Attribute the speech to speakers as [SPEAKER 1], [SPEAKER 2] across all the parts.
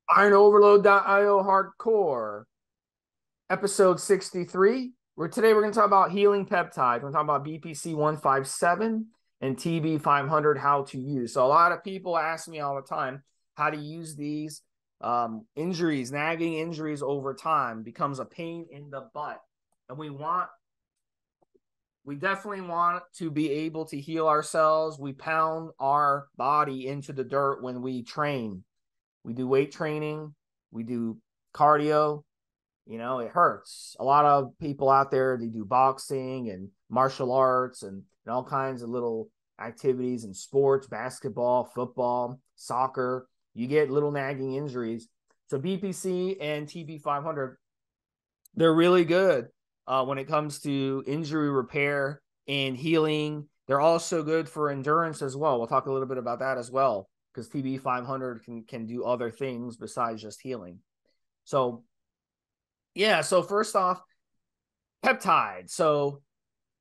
[SPEAKER 1] IronOverload.io hardcore, episode 63. Today we're going to talk about healing peptides. We're going to talk about BPC157 and TB500, how to use. So a lot of people ask me all the time how to use these. Injuries, nagging injuries over time becomes a pain in the butt. And we definitely want to be able to heal ourselves. We pound our body into the dirt when we train. We do weight training, we do cardio, it hurts. A lot of people out there, they do boxing and martial arts and all kinds of little activities and sports, basketball, football, soccer. You get little nagging injuries. So BPC and TB500, they're really good when it comes to injury repair and healing. They're also good for endurance as well. We'll talk a little bit about that as well, because TB500 can do other things besides just healing. So, yeah. So first off, peptides. So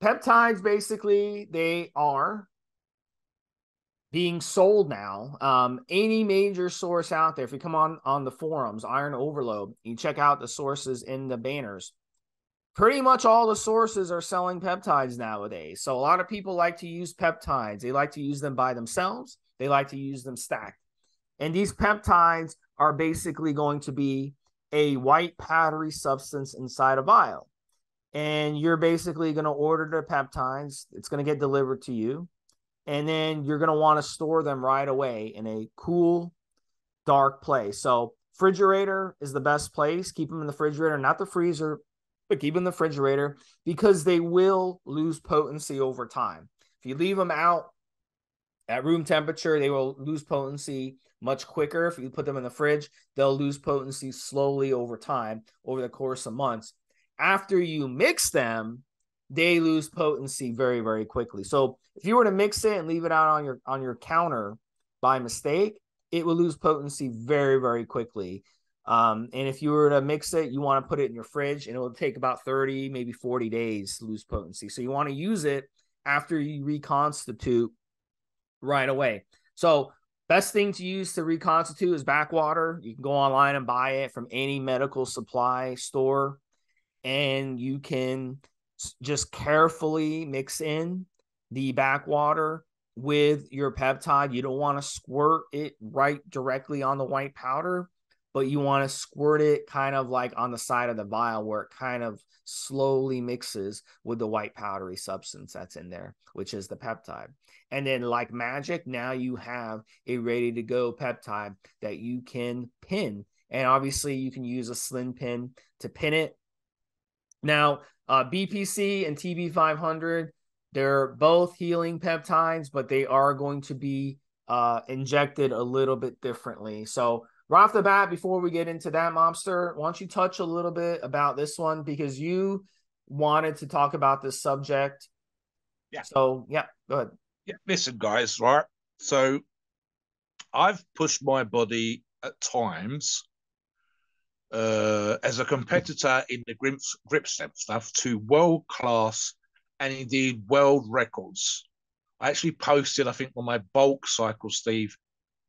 [SPEAKER 1] peptides, basically, they are being sold now. Any major source out there, if you come on the forums, IronOverload, you check out the sources in the banners. Pretty much all the sources are selling peptides nowadays. So a lot of people like to use peptides. They like to use them by themselves. They like to use them stacked. And these peptides are basically going to be a white powdery substance inside a vial. And you're basically going to order the peptides. It's going to get delivered to you. And then you're going to want to store them right away in a cool, dark place. So refrigerator is the best place. Keep them in the refrigerator, not the freezer, but keep them in the refrigerator, because they will lose potency over time. If you leave them out at room temperature, they will lose potency much quicker. If you put them in the fridge, they'll lose potency slowly over time, over the course of months. After you mix them, they lose potency very, very quickly. So if you were to mix it and leave it out on your counter by mistake, it will lose potency very, very quickly. And if you were to mix it, you want to put it in your fridge, and it will take about 30, maybe 40 days to lose potency. So you want to use it after you reconstitute right away. So best thing to use to reconstitute is backwater. You can go online and buy it from any medical supply store, and you can just carefully mix in the backwater with your peptide. You don't want to squirt it right directly on the white powder, but you want to squirt it kind of like on the side of the vial, where it kind of slowly mixes with the white powdery substance that's in there, which is the peptide. And then, like magic, now you have a ready to go peptide that you can pin. And obviously you can use a sling pin to pin it. Now, BPC and TB500, they're both healing peptides, but they are going to be injected a little bit differently. So right off the bat, before we get into that, Mobster, why don't you touch a little bit about this one, because you wanted to talk about this subject.
[SPEAKER 2] Yeah.
[SPEAKER 1] So, yeah, go ahead.
[SPEAKER 2] Yeah. Listen, guys, right? So I've pushed my body at times as a competitor in the grip step stuff to world class and indeed world records. I actually posted, I think, on my bulk cycle, Steve,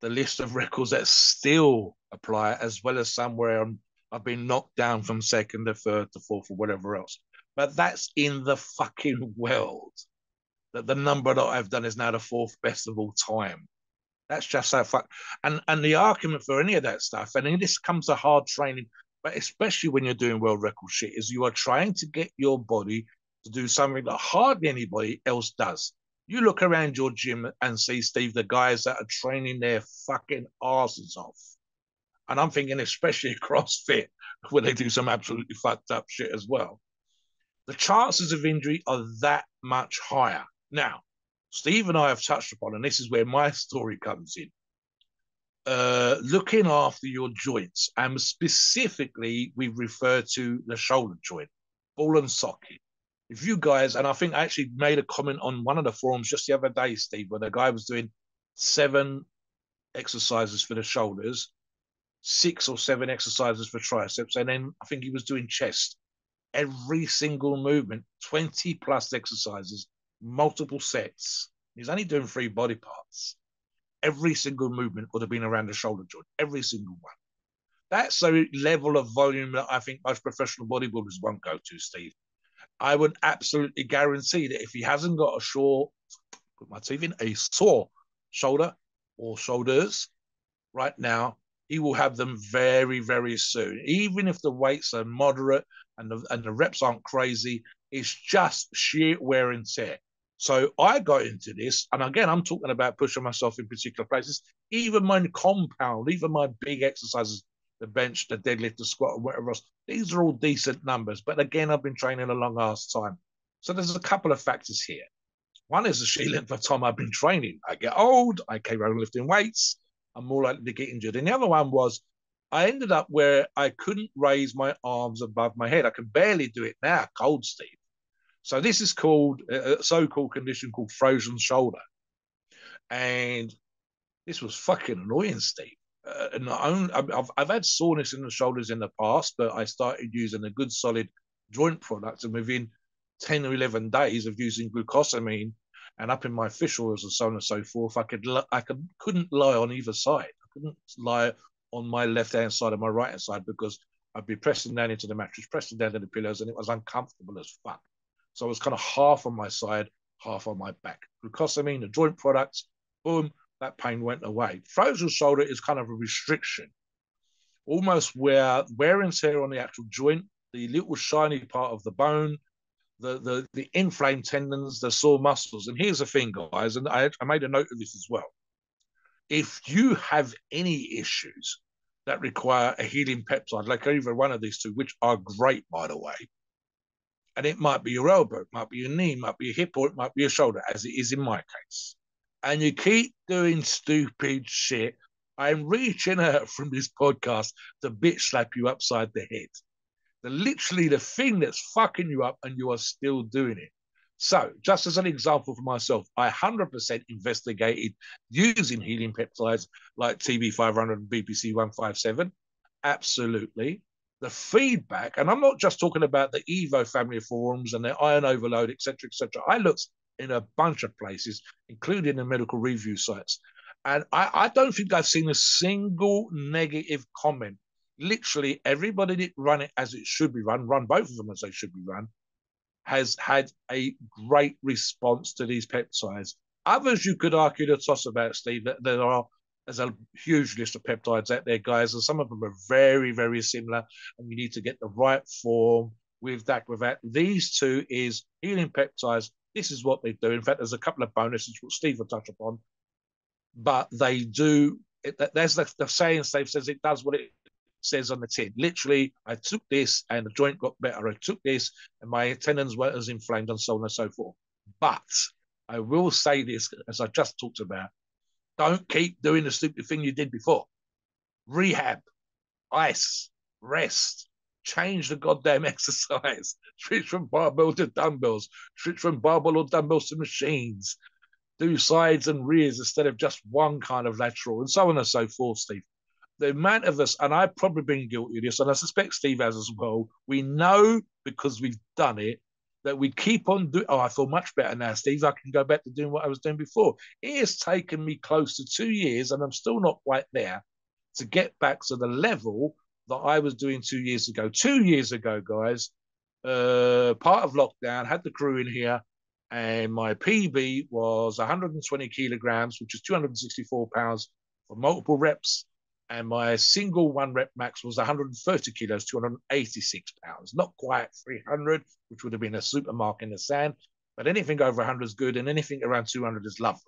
[SPEAKER 2] the list of records that still apply, as well as somewhere I've been knocked down from second to third to fourth or whatever else. But that's in the fucking world. That the number that I've done is now the fourth best of all time. That's just so fuck. And the argument for any of that stuff, and this comes to hard training, but especially when you're doing world record shit, is you are trying to get your body to do something that hardly anybody else does. You look around your gym and see, Steve, the guys that are training their fucking asses off. And I'm thinking, especially CrossFit, where they do some absolutely fucked up shit as well. The chances of injury are that much higher. Now, Steve and I have touched upon, and this is where my story comes in. Looking after your joints, and specifically, we refer to the shoulder joint, ball and socket. If you guys, and I think I actually made a comment on one of the forums just the other day, Steve, where the guy was doing 7 exercises for the shoulders, 6 or 7 exercises for triceps, and then I think he was doing chest. Every single movement, 20 plus exercises, multiple sets. He's only doing 3 body parts. Every single movement would have been around the shoulder joint, every single one. That's a level of volume that I think most professional bodybuilders won't go to, Steve. I would absolutely guarantee that if he hasn't got a short, put my teeth in, a sore shoulder or shoulders right now, he will have them very, very soon. Even if the weights are moderate and the reps aren't crazy, it's just sheer wear and tear. So I got into this, and again, I'm talking about pushing myself in particular places. Even my compound, even my big exercises, the bench, the deadlift, the squat, and whatever else, these are all decent numbers. But again, I've been training a long ass time. So there's a couple of factors here. One is the sheer length of time I've been training. I get old, I carry on lifting weights, I'm more likely to get injured. And the other one was I ended up where I couldn't raise my arms above my head. I can barely do it now, cold, Steve. So this is called a so-called condition called frozen shoulder. And this was fucking annoying, Steve. I've had soreness in the shoulders in the past, but I started using a good solid joint product, and within 10 or 11 days of using glucosamine and up in my fish oils and so on and so forth, couldn't lie on either side. I couldn't lie on my left hand side or my right hand side because I'd be pressing down into the mattress, pressing down to the pillows, and it was uncomfortable as fuck. So I was kind of half on my side, half on my back. Glucosamine, the joint products, boom, that pain went away. Frozen shoulder is kind of a restriction, almost where wear and tear on the actual joint, the little shiny part of the bone, the inflamed tendons, the sore muscles. And here's the thing, guys, and I made a note of this as well. If you have any issues that require a healing peptide, like either one of these two, which are great, by the way, and it might be your elbow, it might be your knee, it might be your hip, or it might be your shoulder, as it is in my case, and you keep doing stupid shit, I'm reaching out from this podcast to bitch slap you upside the head. Literally the thing that's fucking you up, and you are still doing it. So, just as an example for myself, I 100% investigated using healing peptides like TB500 and BPC157. Absolutely. The feedback, and I'm not just talking about the Evo family of forums and the IronOverload, etc., etc. I looked in a bunch of places, including the medical review sites, and I don't think I've seen a single negative comment. Literally everybody that run it as it should be run both of them as they should be run, has had a great response to these peptides. Others you could argue the toss about, Steve, that there's a huge list of peptides out there, guys, and some of them are very, very similar, and you need to get the right form with that. These two is healing peptides. This is what they do. In fact, there's a couple of bonuses which Steve will touch upon, but they do. There's the saying, Steve says it does what it says on the tin. Literally, I took this and the joint got better. I took this and my tendons weren't as inflamed and so on and so forth. But I will say this, as I just talked about, don't keep doing the stupid thing you did before. Rehab, ice, rest, change the goddamn exercise. Switch from barbell to dumbbells, switch from barbell or dumbbells to machines, do sides and rears instead of just one kind of lateral, and so on and so forth, Steve. The amount of us, and I've probably been guilty of this, and I suspect Steve has as well, we know because we've done it that we keep on doing. Oh, I feel much better now, Steve. I can go back to doing what I was doing before. It has taken me close to 2 years, and I'm still not quite there to get back to the level that I was doing 2 years ago. 2 years ago, guys, part of lockdown, had the crew in here, and my PB was 120 kilograms, which is 264 pounds for multiple reps. And my single one rep max was 130 kilos, 286 pounds. Not quite 300, which would have been a super mark in the sand, but anything over 100 is good, and anything around 200 is lovely.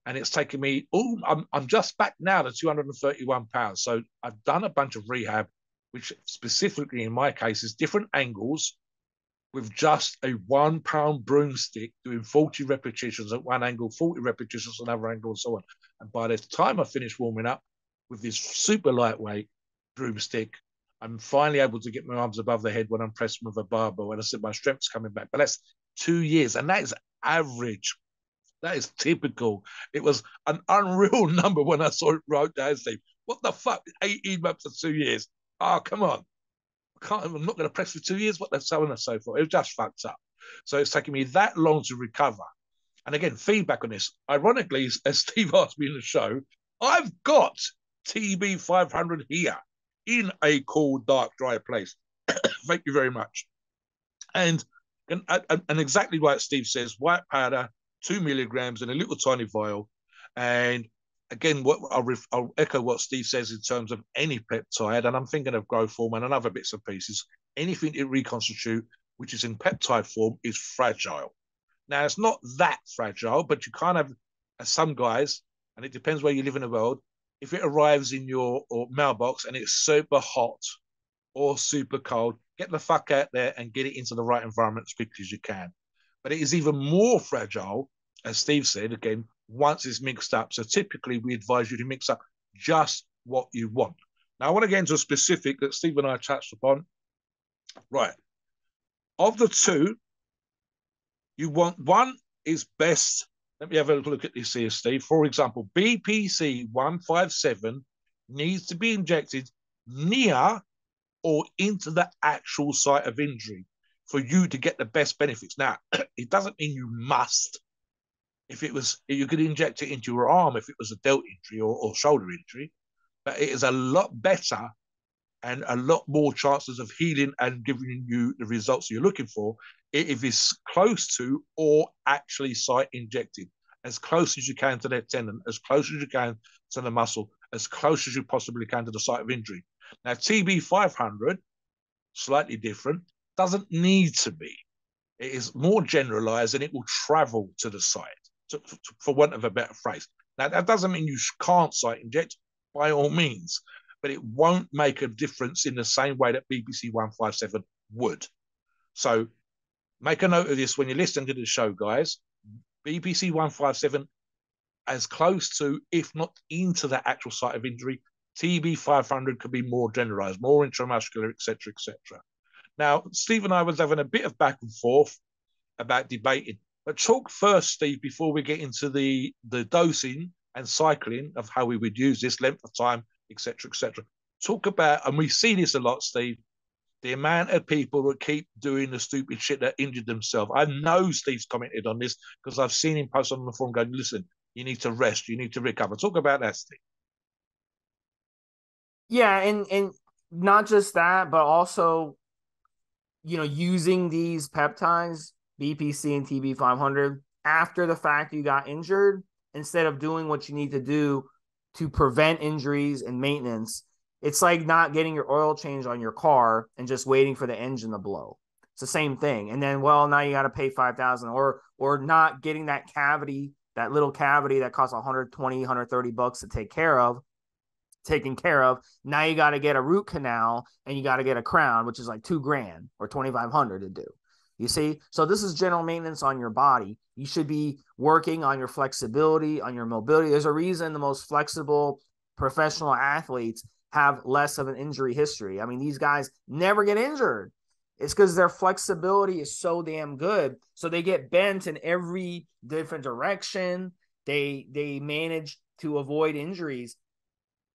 [SPEAKER 2] And it's taken me, I'm just back now to 231 pounds. So I've done a bunch of rehab, which specifically in my case is different angles with just a 1 pound broomstick, doing 40 repetitions at one angle, 40 repetitions at another angle, and so on. And by the time I finish warming up, with this super lightweight broomstick, I'm finally able to get my arms above the head when I'm pressing with a barbell. And I said my strength's coming back. But that's 2 years, and that is average. That is typical. It was an unreal number when I saw it wrote down, Steve. What the fuck? 18 months to 2 years. Oh, come on. I'm not going to press for 2 years. What the so on and so forth. It was just fucked up. So it's taken me that long to recover. And again, feedback on this. Ironically, as Steve asked me in the show, I've got TB500 here in a cool, dark, dry place. Thank you very much. And exactly like Steve says, white powder, 2 milligrams in a little tiny vial. And again, I'll echo what Steve says in terms of any peptide, and I'm thinking of growth hormone and other bits and pieces. Anything it reconstitute, which is in peptide form, is fragile. Now, it's not that fragile, but you kind of, as some guys, and it depends where you live in the world, if it arrives in your mailbox and it's super hot or super cold, get the fuck out there and get it into the right environment as quickly as you can. But it is even more fragile, as Steve said, again, once it's mixed up. So typically we advise you to mix up just what you want. Now, I want to get into a specific that Steve and I touched upon. Right. Of the two, you want one is best. Let me have a look at this here, Steve. For example, BPC157 needs to be injected near or into the actual site of injury for you to get the best benefits. Now, it doesn't mean you must. If you could inject it into your arm if it was a delt injury or shoulder injury, but it is a lot better and a lot more chances of healing and giving you the results you're looking for if it's close to or actually site injected, as close as you can to that tendon, as close as you can to the muscle, as close as you possibly can to the site of injury. Now, TB500, slightly different, doesn't need to be. It is more generalized and it will travel to the site, for want of a better phrase. Now, that doesn't mean you can't site inject, by all means, but it won't make a difference in the same way that BPC157 would. So make a note of this when you're listening to the show, guys. BPC157 as close to, if not into the actual site of injury. TB500 could be more generalized, more intramuscular, etc., etc. Now, Steve and I was having a bit of back and forth about debating, but talk first, Steve, before we get into the dosing and cycling of how we would use this, length of time, etc., etc. Talk about, and we see this a lot, Steve, the amount of people that keep doing the stupid shit that injured themselves. I know Steve's commented on this because I've seen him post on the forum going, listen, you need to rest, you need to recover. Talk about that, Steve.
[SPEAKER 1] Yeah, and not just that, but also, using these peptides, BPC and TB500, after the fact you got injured, instead of doing what you need to do to prevent injuries and maintenance. It's like not getting your oil changed on your car and just waiting for the engine to blow. It's the same thing. And then, well, now you got to pay $5,000 or not getting that cavity, that little cavity that costs 120, 130 bucks to take care of, taken care of. Now you got to get a root canal and you got to get a crown, which is like $2,000 or $2,500 to do. You see? So this is general maintenance on your body. You should be working on your flexibility, on your mobility. There's a reason the most flexible professional athletes have less of an injury history. I mean, these guys never get injured. It's because their flexibility is so damn good. So they get bent in every different direction. They manage to avoid injuries,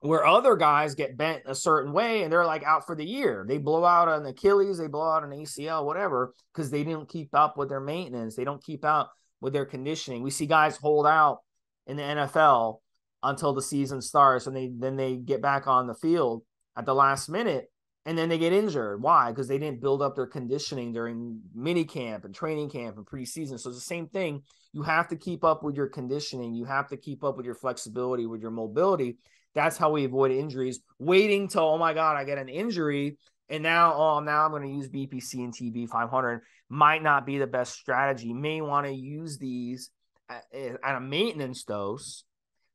[SPEAKER 1] where other guys get bent a certain way and they're like out for the year. They blow out an Achilles, they blow out an ACL, whatever, because they didn't keep up with their maintenance. They don't keep out with their conditioning. We see guys hold out in the NFL until the season starts, and then they get back on the field at the last minute, and then they get injured. Why? Because they didn't build up their conditioning during mini camp and training camp and preseason. So it's the same thing. You have to keep up with your conditioning. You have to keep up with your flexibility, with your mobility. That's how we avoid injuries. Waiting till, oh my God, I get an injury, and now I'm going to use BPC and TB500 might not be the best strategy. You may want to use these at a maintenance dose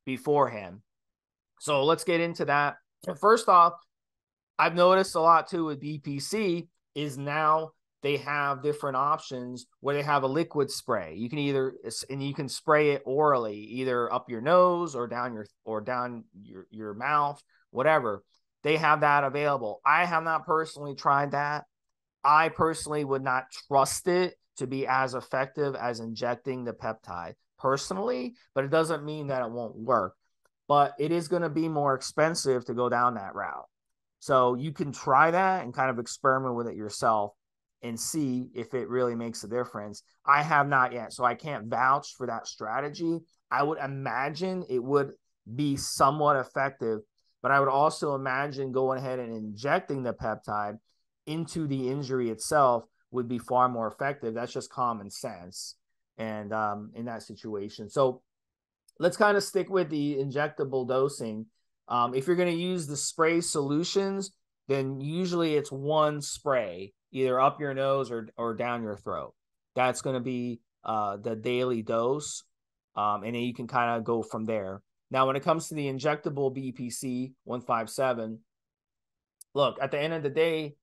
[SPEAKER 1] beforehand. So let's get into that. First off, I've noticed a lot too with BPC is now they have different options where they have a liquid spray. You can spray it orally, either up your nose or down your mouth, whatever. They have that available. I have not personally tried that. I personally would not trust it to be as effective as injecting the peptide personally, but it doesn't mean that it won't work. But it is going to be more expensive to go down that route. So you can try that and kind of experiment with it yourself and see if it really makes a difference. I have not yet, so I can't vouch for that strategy. I would imagine it would be somewhat effective, but I would also imagine going ahead and injecting the peptide into the injury itself would be far more effective. That's just common sense. And in that situation. So let's kind of stick with the injectable dosing. If you're going to use the spray solutions, then usually it's one spray, either up your nose or down your throat. That's going to be the daily dose. And then you can kind of go from there. Now, when it comes to the injectable BPC157, look, at the end of the day,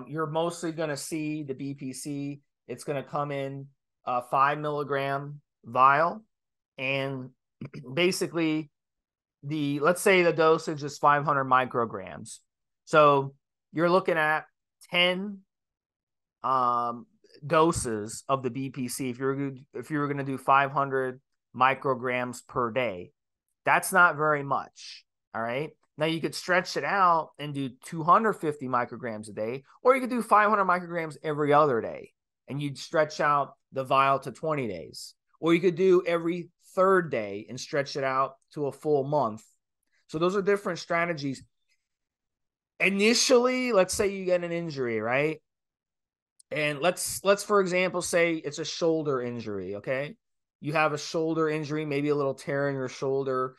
[SPEAKER 1] you're mostly going to see the BPC. It's going to come in a 5 milligram vial. And basically, let's say the dosage is 500 micrograms. So you're looking at 10 doses of the BPC if you were going to do 500 micrograms per day. That's not very much. All right. Now you could stretch it out and do 250 micrograms a day, or you could do 500 micrograms every other day, and you'd stretch out the vial to 20 days. Or you could do every third day and stretch it out to a full month. So those are different strategies. Initially, let's say you get an injury, right? And let's for example say it's a shoulder injury, okay? You have a shoulder injury, maybe a little tear in your shoulder.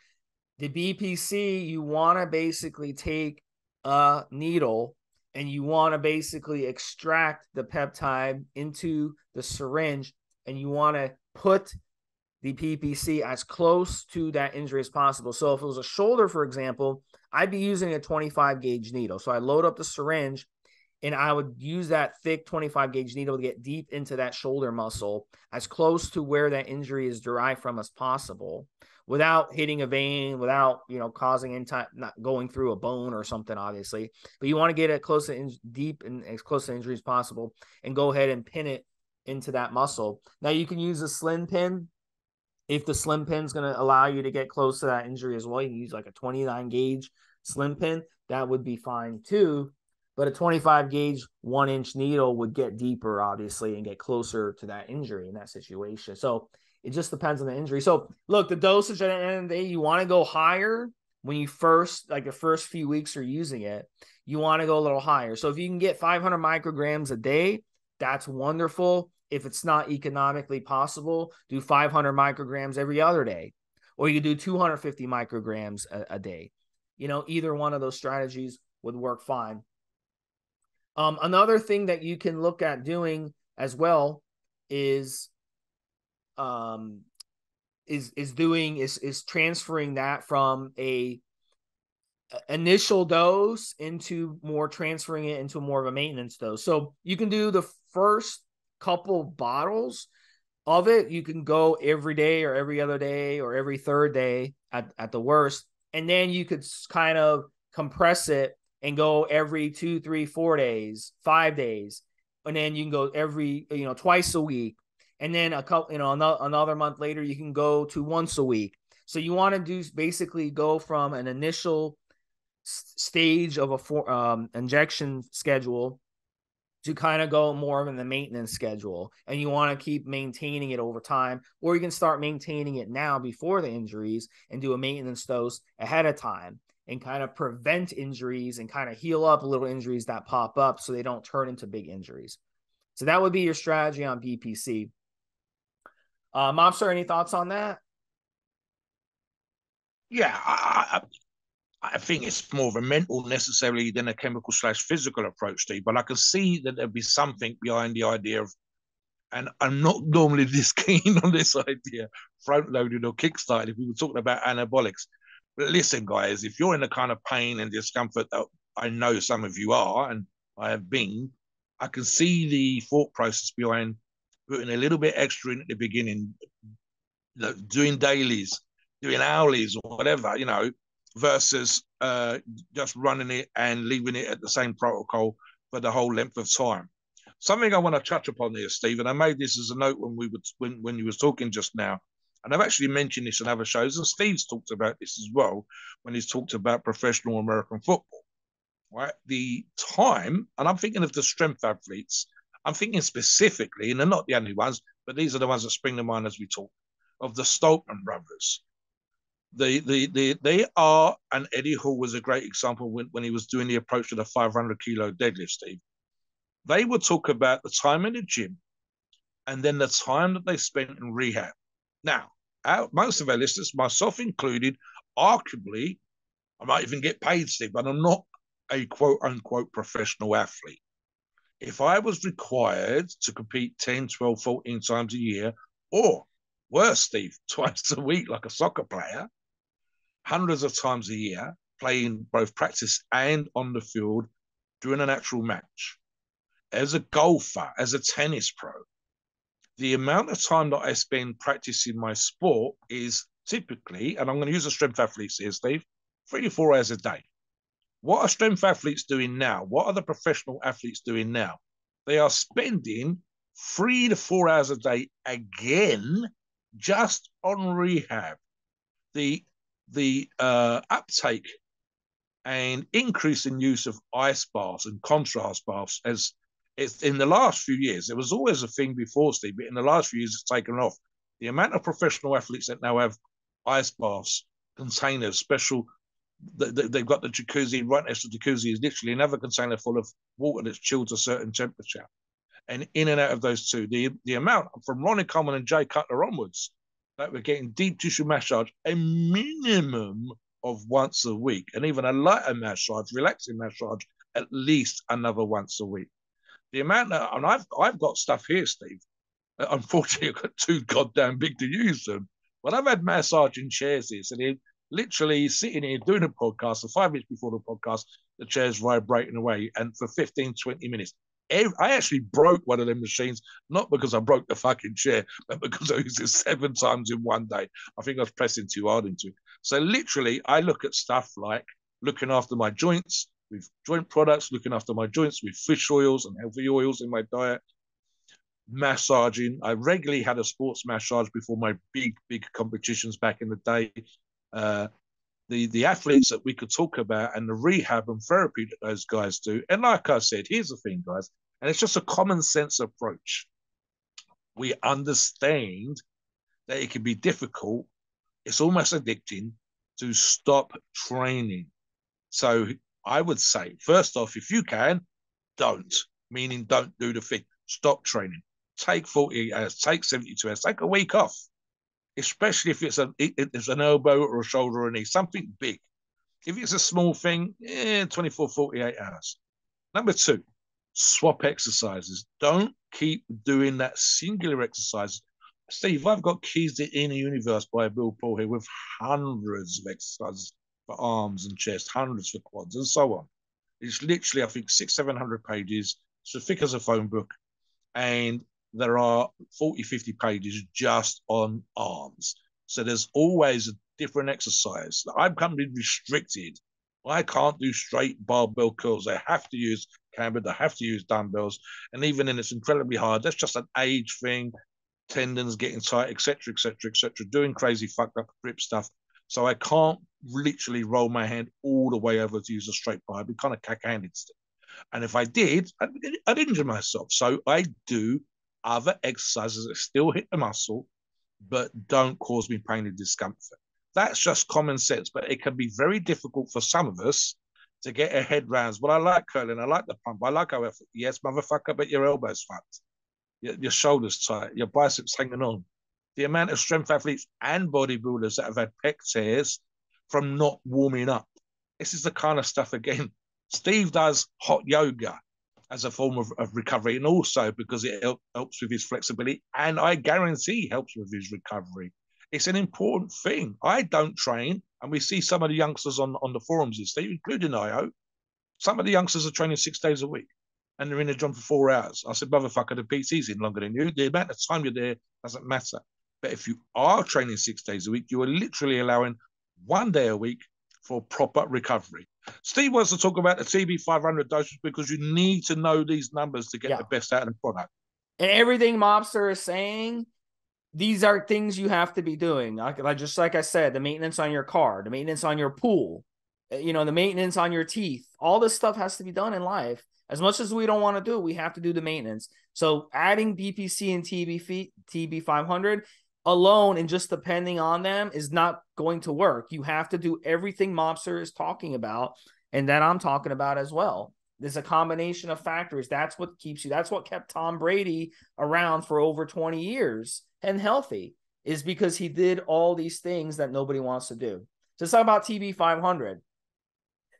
[SPEAKER 1] The BPC, you want to basically take a needle and you want to basically extract the peptide into the syringe, and you want to put the PPC as close to that injury as possible. So if it was a shoulder, for example, I'd be using a 25 gauge needle. So I load up the syringe and I would use that thick 25 gauge needle to get deep into that shoulder muscle, as close to where that injury is derived from as possible, without hitting a vein, without, causing not going through a bone or something, obviously. But you want to get it close to deep and as close to injury as possible, and go ahead and pin it into that muscle. Now you can use a slim pin. If the slim pin is going to allow you to get close to that injury as well, you can use like a 29 gauge slim pin. That would be fine too. But a 25 gauge 1-inch needle would get deeper, obviously, and get closer to that injury in that situation. So it just depends on the injury. So look, the dosage at the end of the day, you want to go higher when you the first few weeks are using it. You want to go a little higher. So if you can get 500 micrograms a day, that's wonderful. If it's not economically possible, do 500 micrograms every other day, or you could do 250 micrograms a day. Either one of those strategies would work fine. Another thing that you can look at doing as well is transferring that from a initial dose transferring it into more of a maintenance dose. So you can do the first couple bottles of it. You can go every day or every other day or every third day at the worst. And then you could kind of compress it and go every 2, 3, 4 days, 5 days. And then you can go every, twice a week. And then another month later, you can go to once a week. So you want to basically go from an initial stage of a injection schedule to kind of go more in the maintenance schedule. And you want to keep maintaining it over time, or you can start maintaining it now before the injuries and do a maintenance dose ahead of time and kind of prevent injuries and kind of heal up little injuries that pop up so they don't turn into big injuries. So that would be your strategy on BPC. Mobster, any thoughts on that?
[SPEAKER 2] Yeah, I think it's more of a mental necessarily than a chemical/physical approach, Steve. But I can see that there'd be something behind the idea of, and I'm not normally this keen on this idea, front loading or kickstarting, if we were talking about anabolics. But listen, guys, if you're in the kind of pain and discomfort that I know some of you are, and I have been, I can see the thought process behind putting a little bit extra in at the beginning, doing dailies, doing hourlies or whatever, versus just running it and leaving it at the same protocol for the whole length of time. Something I want to touch upon here, Steve, and I made this as a note when you was talking just now, and I've actually mentioned this in other shows, and Steve's talked about this as well when he's talked about professional American football, right? The time, and I'm thinking of the strength athletes, I'm thinking specifically, and they're not the only ones, but these are the ones that spring to mind as we talk, of the Stoltman brothers. They are, and Eddie Hall was a great example when he was doing the approach to the 500 kilo deadlift, Steve. They would talk about the time in the gym and then the time that they spent in rehab. Now, most of our listeners, myself included, arguably, I might even get paid, Steve, but I'm not a quote unquote professional athlete. If I was required to compete 10, 12, 14 times a year, or worse, Steve, twice a week like a soccer player, hundreds of times a year, playing both practice and on the field during an actual match, as a golfer, as a tennis pro, the amount of time that I spend practicing my sport is typically, and I'm going to use the strength athletes here, Steve, 3 to 4 hours a day. What are strength athletes doing now? What are the professional athletes doing now? They are spending 3 to 4 hours a day again just on rehab. The uptake and increase in use of ice baths and contrast baths as it's in the last few years. There was always a thing before, Steve, but in the last few years it's taken off. The amount of professional athletes that now have ice baths, containers, special, they've got the jacuzzi right next to the jacuzzi is literally another container full of water that's chilled to a certain temperature. And in and out of those two, the amount from Ronnie Coleman and Jay Cutler onwards, that we're getting deep tissue massage a minimum of once a week, and even a lighter massage, relaxing massage, at least another once a week. The amount that, and I've got stuff here, Steve. Unfortunately, I've got too goddamn big to use them. But I've had massaging chairs here, so they're literally sitting here doing a podcast, and 5 minutes before the podcast, the chair's vibrating away, and for 15, 20 minutes. I actually broke one of them machines, not because I broke the fucking chair, but because I used it 7 times in one day. I think I was pressing too hard into it. So literally, I look at stuff like looking after my joints with joint products, looking after my joints with fish oils and healthy oils in my diet, massaging. I regularly had a sports massage before my big competitions back in the day. The athletes that we could talk about and the rehab and therapy that those guys do. And like I said, here's the thing, guys, and it's just a common sense approach. We understand that it can be difficult. It's almost addicting to stop training. So I would say, first off, if you can, don't, meaning don't do the thing. Stop training. Take 48 hours, take 72 hours, take a week off. Especially if it's an elbow or a shoulder or a knee, something big. If it's a small thing, 24, 48 hours. Number 2, swap exercises. Don't keep doing that singular exercise. Steve, I've got Keys to the Inner Universe by Bill Paul here with hundreds of exercises for arms and chest, hundreds for quads, and so on. It's literally, I think, 600-700 pages. It's as thick as a phone book. And there are 40, 50 pages just on arms. So there's always a different exercise. I'm currently restricted. I can't do straight barbell curls. I have to use cambered. I have to use dumbbells. And even then, it's incredibly hard. That's just an age thing. Tendons getting tight, etc., etc., etc. Doing crazy fucked up grip stuff. So I can't literally roll my hand all the way over to use a straight bar. I'd be kind of cack-handed still. And if I did, I'd injure myself. So I do other exercises that still hit the muscle, but don't cause me pain and discomfort. That's just common sense, but it can be very difficult for some of us to get our head round. Well, I like curling, I like the pump, I like our effort. Yes, motherfucker, but your elbows fucked. Your shoulders tight, your biceps hanging on. The amount of strength athletes and bodybuilders that have had pec tears from not warming up. This is the kind of stuff, again, Steve does hot yoga as a form of recovery, and also because it helps with his flexibility, and I guarantee helps with his recovery. It's an important thing. I don't train, and we see some of the youngsters on the forums, Steve, including IO. Some of the youngsters are training 6 days a week, and they're in the gym for 4 hours. I said, motherfucker, the PT's in longer than you. The amount of time you're there doesn't matter. But if you are training 6 days a week, you are literally allowing 1 day a week for proper recovery. Steve wants to talk about the TB500 doses because you need to know these numbers to get the best out of the product.
[SPEAKER 1] And everything Mobster is saying, these are things you have to be doing. Just like I said, the maintenance on your car, the maintenance on your pool, the maintenance on your teeth. All this stuff has to be done in life. As much as we don't want to do, we have to do the maintenance. So adding BPC and TB500 alone and just depending on them is not going to work. You have to do everything Mobster is talking about and that I'm talking about as well. There's a combination of factors. That's what keeps you. That's what kept Tom Brady around for over 20 years and healthy, is because he did all these things that nobody wants to do. So let's talk about TB500.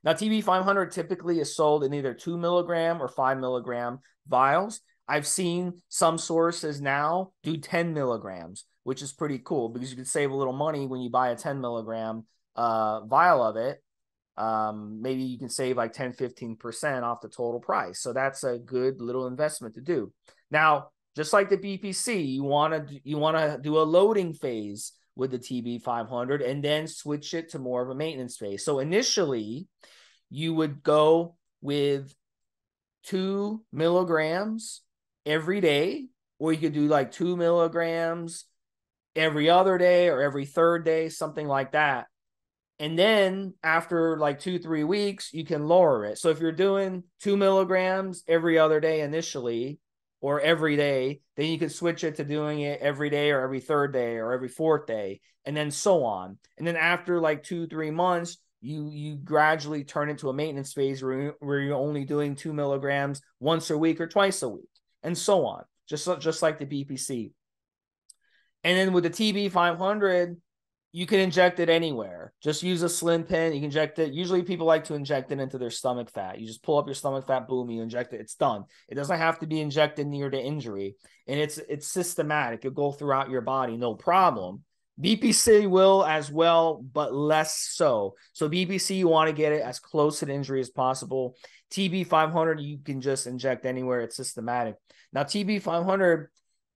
[SPEAKER 1] Now, TB500 typically is sold in either 2 milligram or 5 milligram vials. I've seen some sources now do 10 milligrams, which is pretty cool because you can save a little money when you buy a 10 milligram vial of it. Maybe you can save like 10-15% off the total price. So that's a good little investment to do. Now, just like the BPC, you want to do a loading phase with the TB500 and then switch it to more of a maintenance phase. So initially, you would go with 2 milligrams every day, or you could do like 2 milligrams every other day or every third day, something like that. And then after like 2-3 weeks, you can lower it. So if you're doing 2 milligrams every other day initially, or every day, then you can switch it to doing it every day or every third day or every fourth day, and then so on. And then after like 2-3 months, you gradually turn into a maintenance phase where you're only doing 2 milligrams once a week or twice a week, and so on, just like the BPC. And then with the TB500, you can inject it anywhere. Just use a slim pen. You can inject it. Usually people like to inject it into their stomach fat. You just pull up your stomach fat, boom, you inject it. It's done. It doesn't have to be injected near the injury. And it's systematic. It'll go throughout your body, no problem. BPC will as well, but less so. So BPC, you want to get it as close to the injury as possible. TB500, you can just inject anywhere. It's systematic. Now, TB500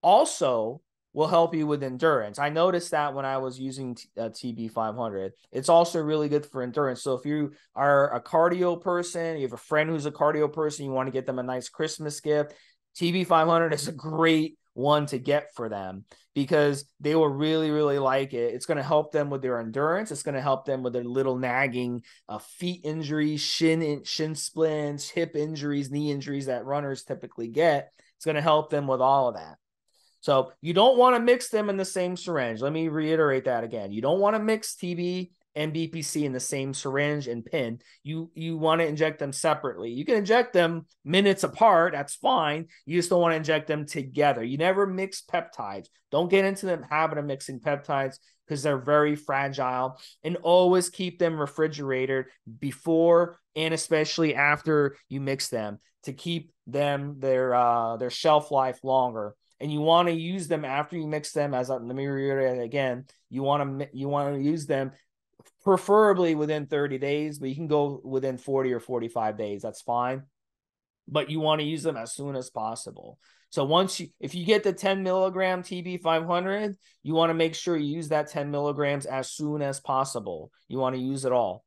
[SPEAKER 1] also will help you with endurance. I noticed that when I was using TB500. It's also really good for endurance. So if you are a cardio person, you have a friend who's a cardio person, you want to get them a nice Christmas gift, TB500 is a great one to get for them because they will really, really like it. It's going to help them with their endurance. It's going to help them with their little nagging feet injuries, shin splints, hip injuries, knee injuries that runners typically get. It's going to help them with all of that. So you don't want to mix them in the same syringe. Let me reiterate that again. You don't want to mix TB and BPC in the same syringe and pin. You want to inject them separately. You can inject them minutes apart. That's fine. You just don't want to inject them together. You never mix peptides. Don't get into the habit of mixing peptides because they're very fragile, and always keep them refrigerated before and especially after you mix them to keep them their shelf life longer. And you want to use them after you mix them. Let me reiterate again. You want to use them preferably within 30 days, but you can go within 40 or 45 days. That's fine. But you want to use them as soon as possible. So if you get the 10 milligram TB500, you want to make sure you use that 10 milligrams as soon as possible. You want to use it all.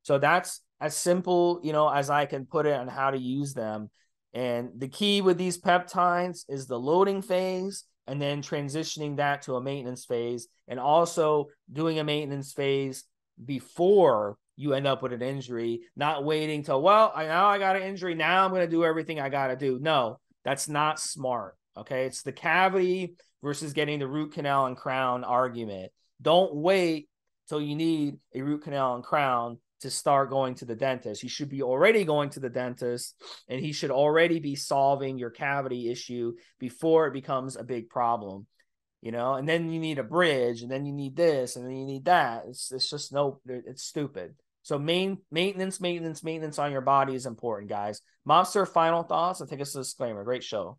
[SPEAKER 1] So that's as simple, as I can put it on how to use them. And the key with these peptides is the loading phase and then transitioning that to a maintenance phase, and also doing a maintenance phase before you end up with an injury, not waiting till, now I got an injury. Now I'm going to do everything I got to do. No, that's not smart. Okay. It's the cavity versus getting the root canal and crown argument. Don't wait till you need a root canal and crown to start going to the dentist. You should be already going to the dentist, and he should already be solving your cavity issue before it becomes a big problem, and then you need a bridge, and then you need this, and then you need that. It's just it's stupid. So maintenance on your body is important, guys. Mobster, final thoughts? I think it's a disclaimer. Great show.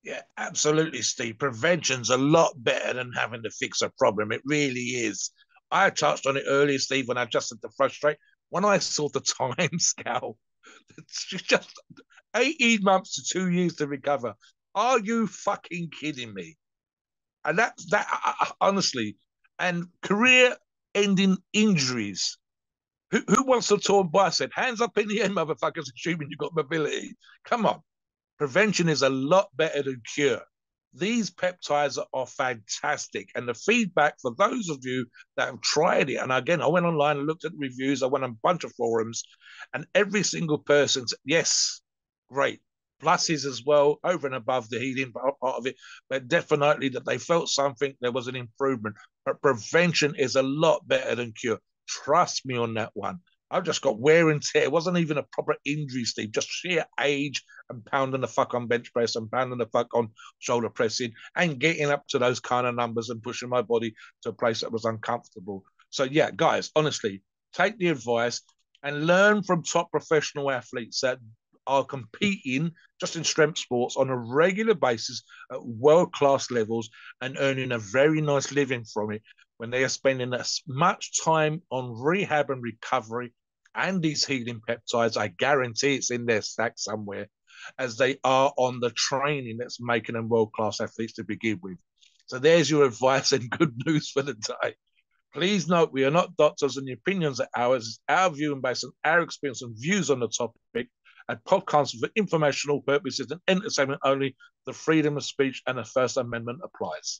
[SPEAKER 2] Yeah, absolutely, Steve. Prevention's a lot better than having to fix a problem. It really is. I touched on it earlier, Steve, when I just had to frustrate. When I saw the time scale, it's just 18 months to 2 years to recover. Are you fucking kidding me? And that honestly, and career-ending injuries. Who wants a torn bicep? Hands up in the air, motherfuckers, assuming you've got mobility. Come on. Prevention is a lot better than cure. These peptides are fantastic. And the feedback for those of you that have tried it, and again, I went online and looked at the reviews, I went on a bunch of forums, and every single person said, yes, great. pluses as well, over and above the healing part of it, but definitely that they felt something, there was an improvement. But prevention is a lot better than cure. Trust me on that one. I've just got wear and tear. It wasn't even a proper injury, Steve, just sheer age and pounding the fuck on bench press and pounding the fuck on shoulder pressing and getting up to those kind of numbers and pushing my body to a place that was uncomfortable. So, yeah, guys, honestly, take the advice and learn from top professional athletes that are competing just in strength sports on a regular basis at world-class levels and earning a very nice living from it when they are spending as much time on rehab and recovery and these healing peptides, I guarantee it's in their stack somewhere, as they are on the training that's making them world-class athletes to begin with. So there's your advice and good news for the day. Please note we are not doctors and the opinions are ours, our view and based on our experience and views on the topic, and podcasts for informational purposes and entertainment only. The freedom of speech and the First Amendment applies.